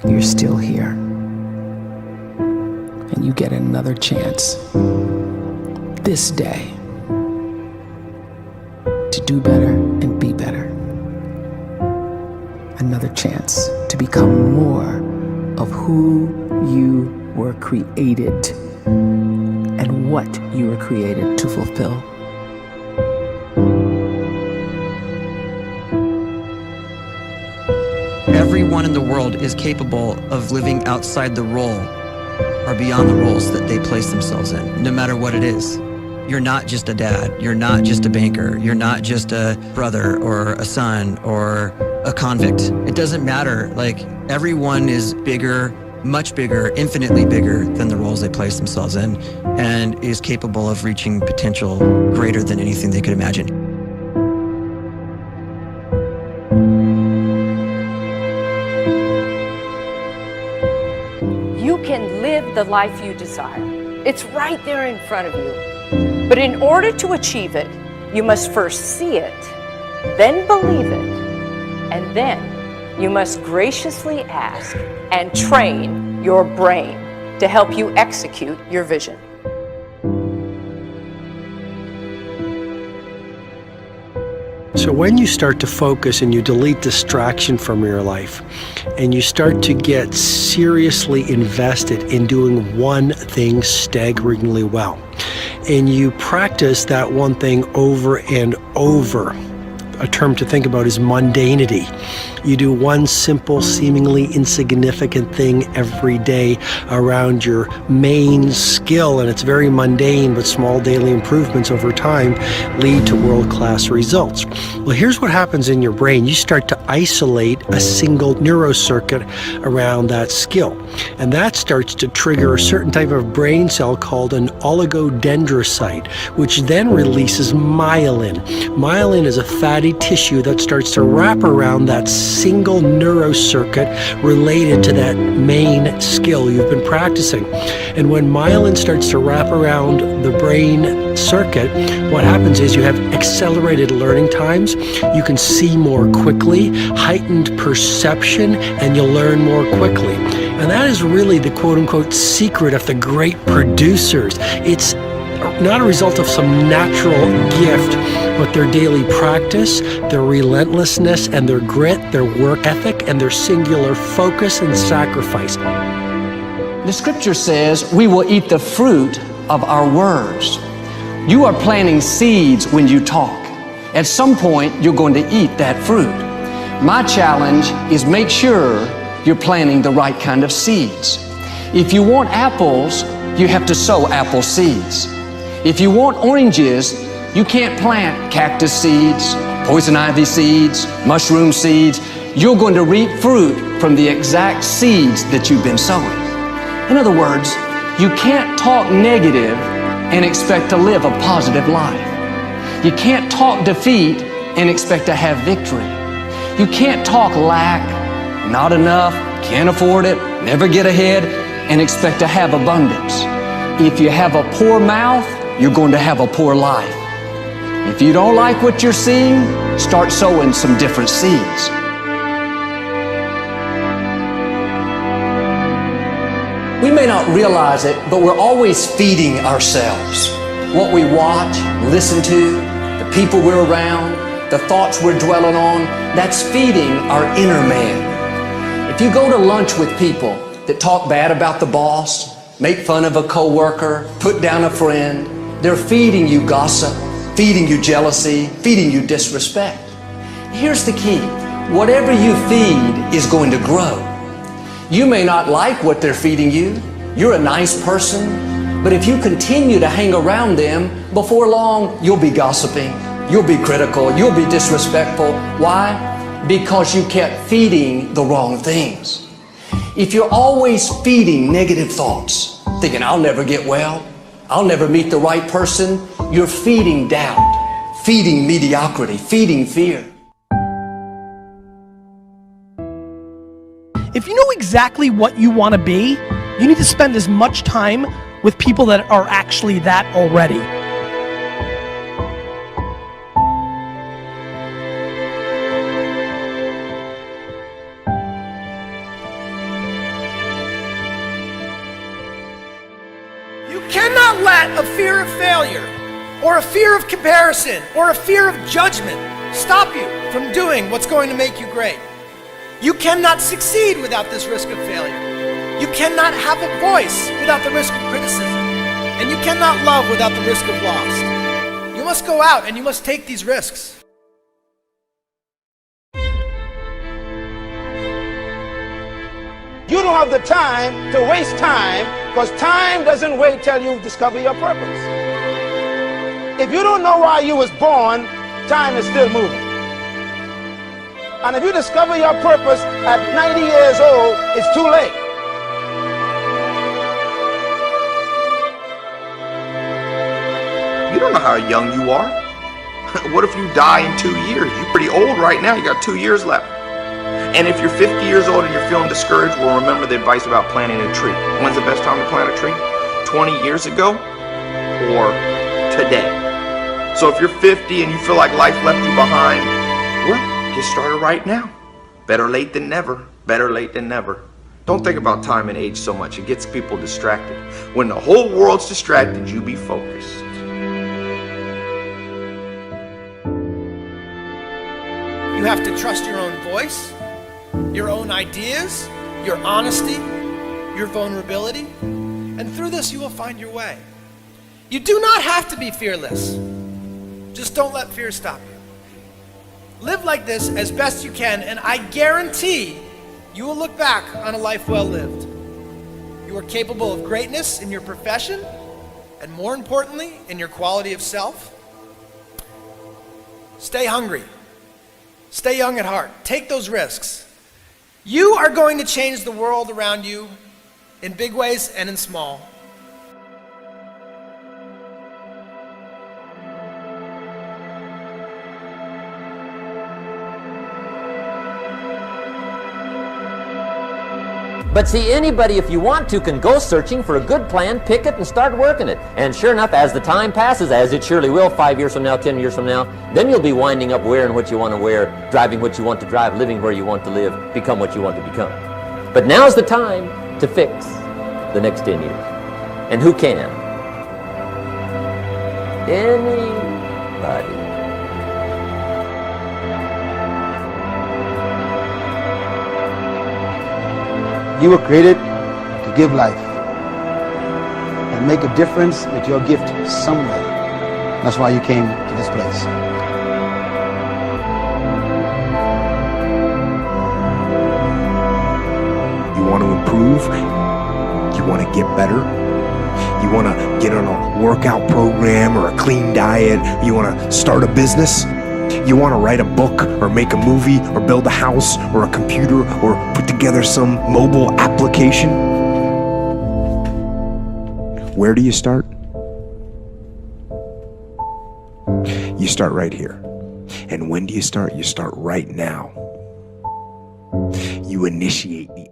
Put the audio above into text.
you're still here. And you get another chance this day to do better and be better. Another chance to become more of who you were created and what you were created to fulfill. Everyone in the world is capable of living outside the role or beyond the roles that they place themselves in, no matter what it is. You're not just a dad, you're not just a banker, you're not just a brother or a son or a convict. It doesn't matter. Like, everyone is bigger, much bigger, infinitely bigger than the roles they place themselves in, and is capable of reaching potential greater than anything they could imagine. You can live the life you desire. It's right there in front of you. But in order to achieve it, you must first see it, then believe it, and then you must graciously ask and train your brain to help you execute your vision. So when you start to focus and you delete distraction from your life, and you start to get seriously invested in doing one thing staggeringly well, and you practice that one thing over and over, a term to think about is mundanity. You do one simple, seemingly insignificant thing every day around your main skill, and it's very mundane, but small daily improvements over time lead to world-class results. Well, here's what happens in your brain. You start to isolate a single neurocircuit around that skill, and that starts to trigger a certain type of brain cell called an oligodendrocyte, which then releases myelin. Myelin is a fatty tissue that starts to wrap around that single neurocircuit related to that main skill you've been practicing. And when myelin starts to wrap around the brain circuit, what happens is you have accelerated learning times, you can see more quickly, heightened perception, and you'll learn more quickly. And that is really the quote-unquote secret of the great producers. It's not a result of some natural gift, but their daily practice, their relentlessness and their grit, their work ethic, and their singular focus and sacrifice. The scripture says we will eat the fruit of our words. You are planting seeds when you talk. At some point, you're going to eat that fruit. My challenge is make sure you're planting the right kind of seeds. If you want apples, you have to sow apple seeds. If you want oranges, you can't plant cactus seeds, poison ivy seeds, mushroom seeds. You're going to reap fruit from the exact seeds that you've been sowing. In other words, you can't talk negative and expect to live a positive life. You can't talk defeat and expect to have victory. You can't talk lack, not enough, can't afford it, never get ahead, and expect to have abundance. If you have a poor mouth, you're going to have a poor life. If you don't like what you're seeing, start sowing some different seeds. We may not realize it, but we're always feeding ourselves. What we watch, listen to, the people we're around, the thoughts we're dwelling on, that's feeding our inner man. If you go to lunch with people that talk bad about the boss, make fun of a coworker, put down a friend, they're feeding you gossip, feeding you jealousy, feeding you disrespect. Here's the key. Whatever you feed is going to grow. You may not like what they're feeding you. You're a nice person. But if you continue to hang around them, before long, you'll be gossiping. You'll be critical. You'll be disrespectful. Why? Because you kept feeding the wrong things. If you're always feeding negative thoughts, thinking, I'll never get well, I'll never meet the right person, you're feeding doubt, feeding mediocrity, feeding fear. If you know exactly what you want to be, you need to spend as much time with people that are actually that already. You cannot let a fear of failure or a fear of comparison or a fear of judgment stop you from doing what's going to make you great. You cannot succeed without this risk of failure. You cannot have a voice without the risk of criticism. And you cannot love without the risk of loss. You must go out and you must take these risks. You don't have the time to waste time, because time doesn't wait till you discover your purpose. If you don't know why you was born, time is still moving. And if you discover your purpose at 90 years old, it's too late. You don't know how young you are. What if you die in 2 years? You're pretty old right now. You got 2 years left. And if you're 50 years old and you're feeling discouraged, well, remember the advice about planting a tree. When's the best time to plant a tree? 20 years ago or today? So if you're 50 and you feel like life left you behind, well, get started right now. Better late than never. Better late than never. Don't think about time and age so much. It gets people distracted. When the whole world's distracted, you be focused. You have to trust your own voice, your own ideas, your honesty, your vulnerability, and through this you will find your way. You do not have to be fearless. Just don't let fear stop you. Live like this as best you can, and I guarantee you will look back on a life well lived. You are capable of greatness in your profession, and more importantly, in your quality of self. Stay hungry. Stay young at heart. Take those risks. You are going to change the world around you in big ways and in small. But see, anybody, if you want to, can go searching for a good plan, pick it, and start working it. And sure enough, as the time passes, as it surely will 5 years from now, 10 years from now, then you'll be winding up wearing what you want to wear, driving what you want to drive, living where you want to live, become what you want to become. But now's the time to fix the next 10 years. And who can? Anybody. You were created to give life and make a difference with your gift somewhere. That's why you came to this place. You want to improve? You want to get better? You want to get on a workout program or a clean diet? You want to start a business? You want to write a book or make a movie or build a house or a computer or put together some mobile application? Where do you start? You start right here. And when do you start? You start right now. You initiate the